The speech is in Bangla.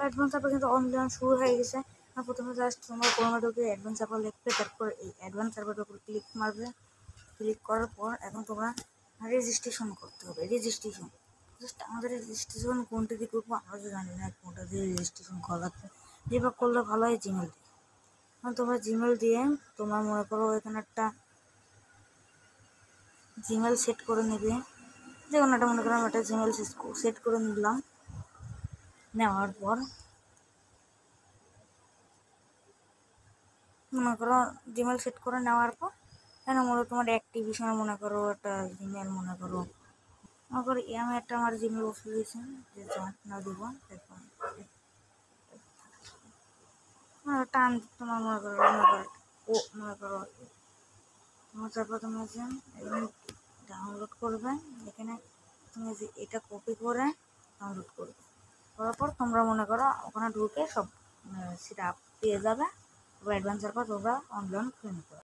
অ্যাডভান্স অ্যাপে কিন্তু অনলাইন শুরু হয়ে গেছে। প্রথমে জাস্ট তোমরা ক্রোমে ঢুকে অ্যাডভান্স অ্যাপে লিখবে, তারপর এই অ্যাডভান্স অ্যাপের উপর ক্লিক মারবে। ক্লিক করার পর এখন তোমরা রেজিস্ট্রেশন করতে হবে। রেজিস্ট্রেশন জাস্ট আমাদের রেজিস্ট্রেশন কোনটা দিয়ে করবো আমরা তো জানি না, কোনটা দিয়ে রেজিস্ট্রেশন করাতে যেভাবে করলে ভালো হয় জিমেল দিয়ে। এখন তোমরা জিমেল দিয়ে তোমরা মনে করো এখানে একটা জিমেল সেট করে নেবে, যে কোনো একটা মনে করো আমি একটা জিমেল সেট করে নিলাম। নেওয়ার পর মনে করো জিমেল সেট করে নেওয়ার পর এখানে তোমার অ্যাক্টিভিশনে মনে করো একটা জিমেল মনে করো আমি একটা আমার জিমেল বসে দিয়েছি যে না দেবো টান তোমার মনে করো তোমার তারপর তুমি যে এখানে ডাউনলোড করবে, এখানে তুমি যে এটা কপি করে ডাউনলোড করবে, করার পর তোমরা মনে করো ওখানে ঢুকে সব সেটা পেয়ে যাবে। অ্যাডভান্সের পর তোমরা অনলাইন খুলে নিতে পারো।